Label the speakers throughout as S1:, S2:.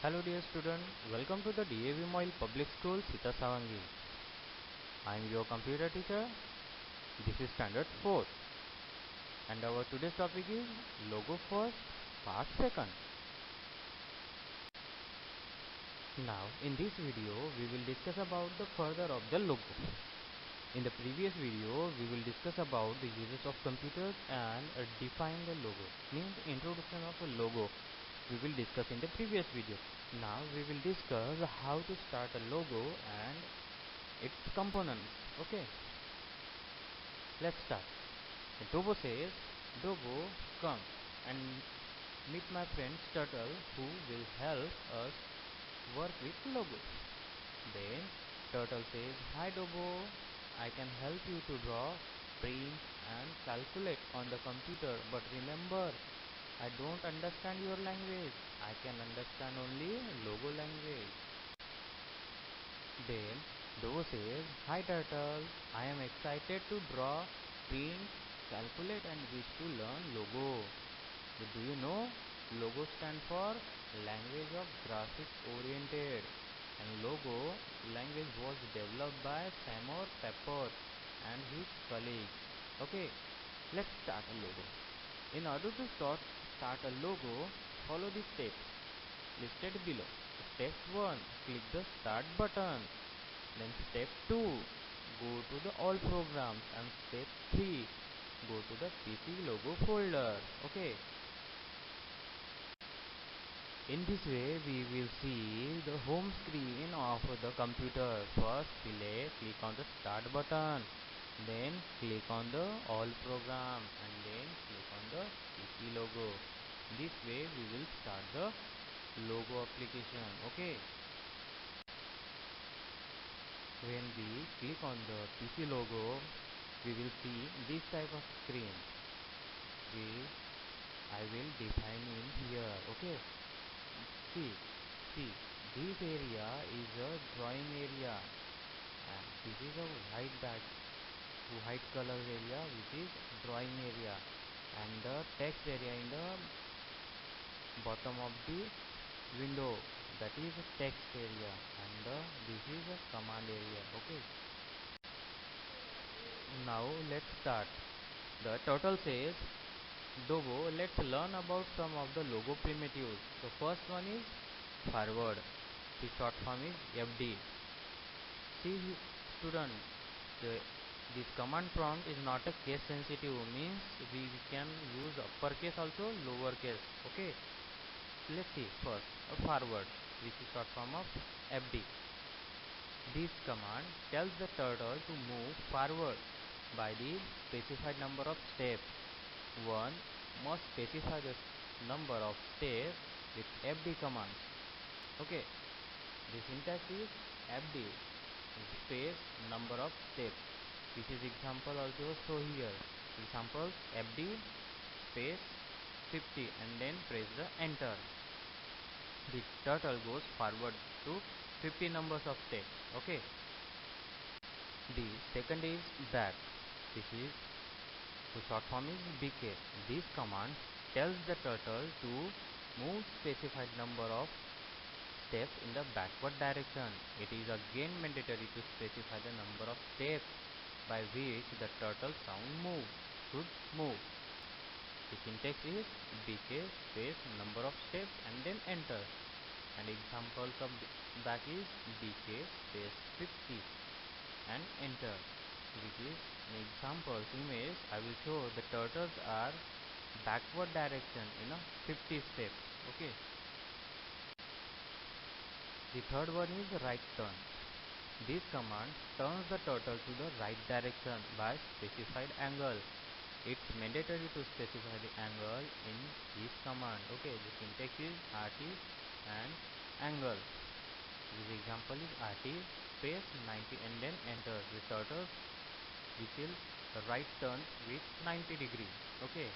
S1: Hello dear student, welcome to the DAV Moil Public School Sita Savangi. I am your computer teacher. This is standard 4th and our today's topic is logo first, part second. Now in this video we will discuss about the further of the logo. In the previous video we will discuss about the uses of computers and define the logo, means introduction of a logo. We will discuss in the previous video. Now we will discuss how to start a logo and its components. Okay, let's start. Dobo says, Dobo, come and meet my friend Turtle who will help us work with logo. Then Turtle says, hi Dobo, I can help you to draw, print and calculate on the computer, but remember, I don't understand your language. I can understand only logo language. Then Dovo says, hi Turtle, I am excited to draw, print, calculate and wish to learn logo. But do you know, logo stand for language of graphics oriented, and logo language was developed by Seymour Papert and his colleagues. Okay, let's start a logo. In order to start a logo, follow the steps listed below. Step 1, click the start button. Then step 2, go to the all programs, and step 3, go to the PC logo folder. Okay. In this way, we will see the home screen of the computer. First, click on the start button, then click on the all program, and then click on the PC logo. This way, we will start the logo application. Okay. When we click on the PC logo, we will see this type of screen. I will define in here. Okay. See, this area is a drawing area, and this is a white color area, which is drawing area, and the text area in the bottom of the window, that is a text area, and this is a command area. Okay. Now let's start. The turtle says, Dobo, let's learn about some of the logo primitives. The first one is forward. The short form is FD. See student, this command prompt is not a case sensitive, means we can use uppercase also, lowercase. Okay. Let's see first forward, which is short form of FD. This command tells the turtle to move forward by the specified number of steps. One must specify the number of steps with FD command. Okay, the syntax is FD space number of steps. This is example also show here. Example FD space 50 and then press the enter. The turtle goes forward to 50 numbers of steps. Okay. The second is back. This is the short form is BK. This command tells the turtle to move specified number of steps in the backward direction. It is again mandatory to specify the number of steps by which the turtle should move. The syntax is BK space number of steps and then enter. And examples of back is BK space 50 and enter. This is an example image. I will show the turtles are backward direction in a 50 steps. Okay. The third one is right turn. This command turns the turtle to the right direction by specified angle. It's mandatory to specify the angle in this command. Okay, the syntax is RT and angle. This example is RT space 90 and then enter. The turtle which will right turn with 90 degree. Okay.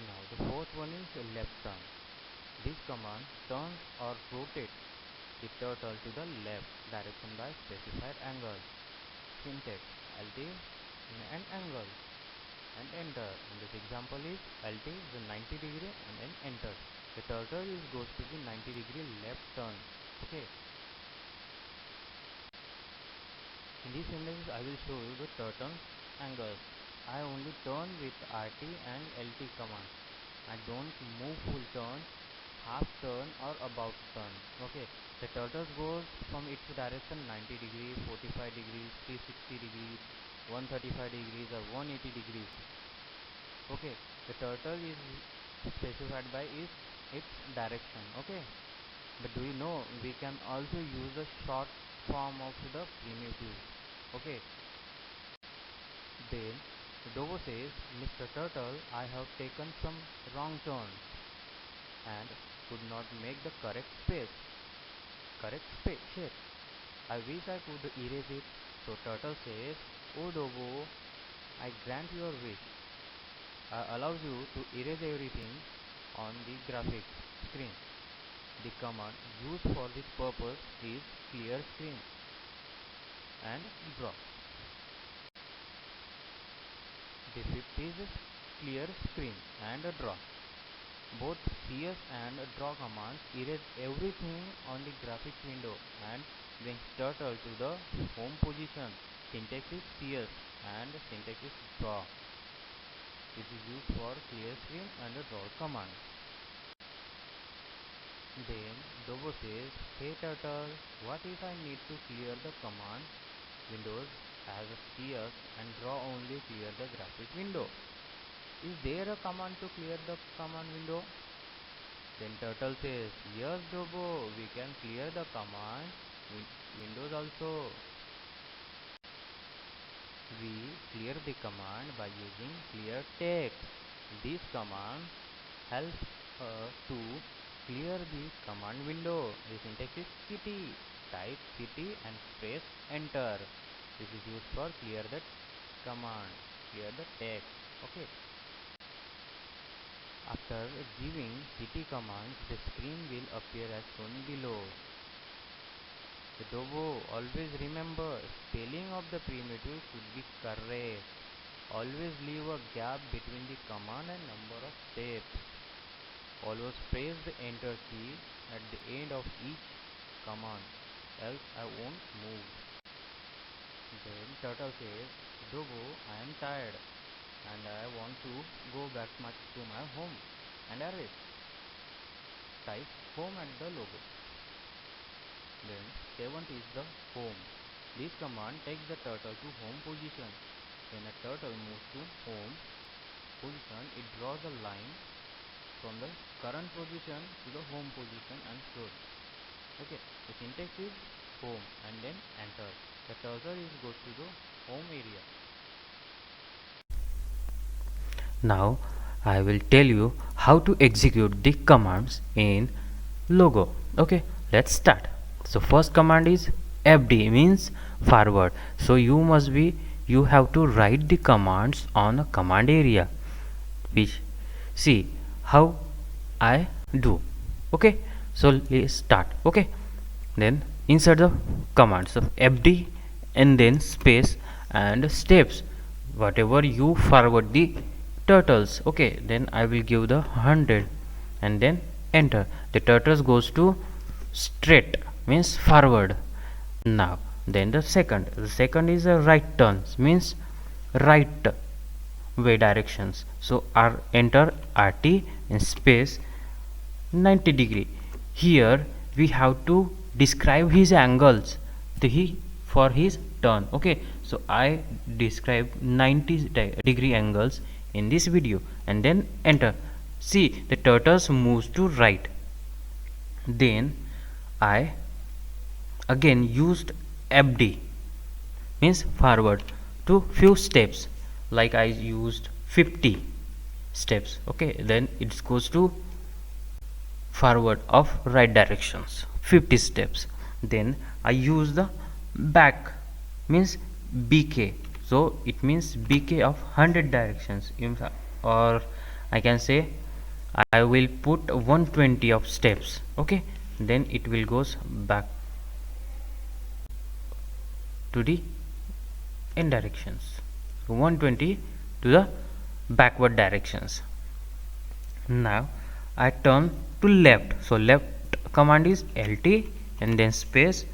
S1: Now the fourth one is left turn. This command turns or rotates the turtle to the left direction by specified angle. Syntax LT and angle and enter. And this example is LT is 90 degree and then enter. the turtle is goes to the 90-degree left turn. Okay, in this image I will show you the turtle angles. I only turn with RT and LT command. I don't move full turn, half turn or about turn. Okay, the turtle goes from its direction 90 degrees, 45 degrees, 360 degrees, 135 degrees or 180 degrees. Okay, the turtle is specified by its direction. Okay, but do you know we can also use the short form of the primitive. Okay, then Dovo says, Mr. Turtle, I have taken some wrong turns and could not make the correct shape. I wish I could erase it. So Turtle says, Oh Dovo, I grant your wish. I allows you to erase everything on the graphics screen. The command used for this purpose is clear screen and draw. The fifth is clear screen and draw. Both CS and draw commands erase everything on the graphics window and brings turtle to the home position. Syntax is CS and syntax is draw. This is used for clear screen and draw command. Then Dobo says, Hey turtle, what if I need to clear the command windows as a CS and draw only clear the graphic window? Is there a command to clear the command window? Then turtle says, Yes Dobo, we can clear the command windows also. We clear the command by using clear text. This command helps to clear the command window. The syntax is city. Type city and press enter. This is used for clear the command, clear the text. Okay. After giving city commands, the screen will appear as shown below. The Dobo, always remember, spelling of the primitive should be correct. Always leave a gap between the command and number of steps. Always press the enter key at the end of each command, else I won't move. Then turtle says, Dobo, I am tired and I want to go back to my home and rest. Type home at the logo. Then seventh is the home. This command takes the turtle to home position. When a turtle moves to home position, it draws a line from the current position to the home position and shows. Okay, the syntax is home and then enter. The turtle goes to the home area.
S2: Now I will tell you how to execute the commands in Logo. Okay, let's start. So first command is fd, means forward. So you have to write the commands on a command area, which see how I do. Okay, so let's start. Okay, then insert the commands of fd and then space and steps, whatever you forward the turtles. Okay, then I will give the 100 and then enter. The turtles goes to straight, means forward. Now then the second is a right turns, means right way directions. So enter rt in space 90 degree. Here we have to describe his angles for his turn. Okay, so I describe 90 degree angles in this video and then enter. See, the turtles moves to right. Then I again used fd, means forward, to few steps, like I used 50 steps. Okay, then it goes to forward of right directions 50 steps. Then I use the back, means bk, so it means bk of 100 directions, or I can say I will put 120 of steps. Okay, then it will goes back to the in directions, 120 to the backward directions. Now I turn to left. So left command is LT and then space.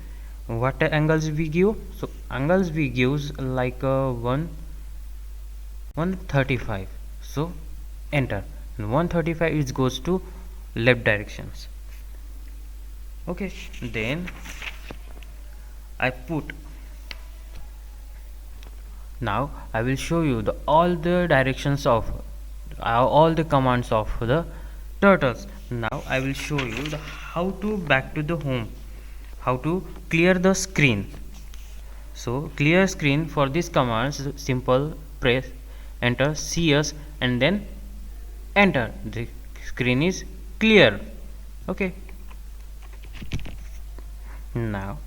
S2: What angles we give? So angles we gives like 135. So enter, and 135 it goes to left directions. Okay, then I put. Now I will show you the all the directions of all the commands of the turtles. Now I will show you the how to back to the home, how to clear the screen. So clear screen, for this commands simple, press enter CS and then enter. The screen is clear. Okay, now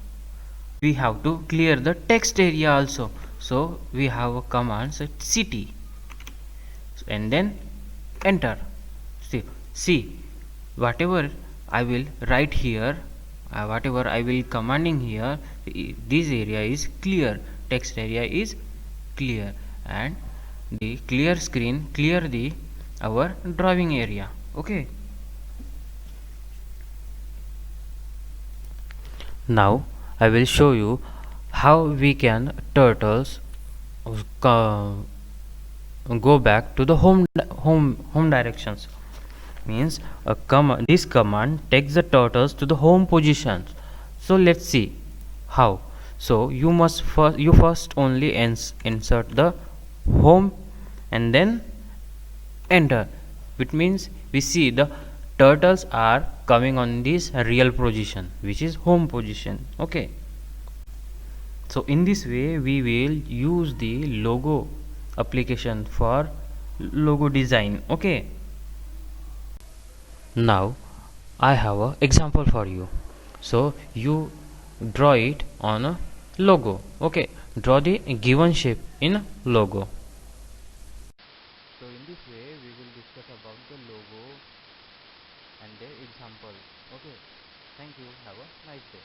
S2: we have to clear the text area also. So we have a command city and then enter. See whatever I will write here, whatever I will commanding here, this area is clear, text area is clear, and the clear screen clear the our drawing area. Okay, now I will show you how we can turtles go back to the home directions. Means this command takes the turtles to the home positions. So let's see how. So you first only insert the home and then enter, which means we see the turtles are coming on this real position, which is home position. Okay, so in this way we will use the logo application for logo design. Okay, now I have an example for you. So you draw it on a logo. Okay, draw the given shape in a logo.
S1: So in this way we will discuss about the logo and their example. Okay, thank you, have a nice day.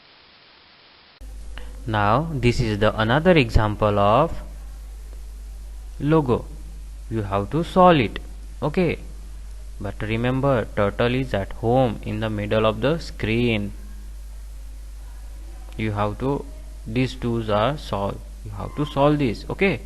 S2: Now this is the another example of logo. You have to solve it. Okay, but remember turtle is at home in the middle of the screen. You have to, these two are solved, you have to solve this. Okay,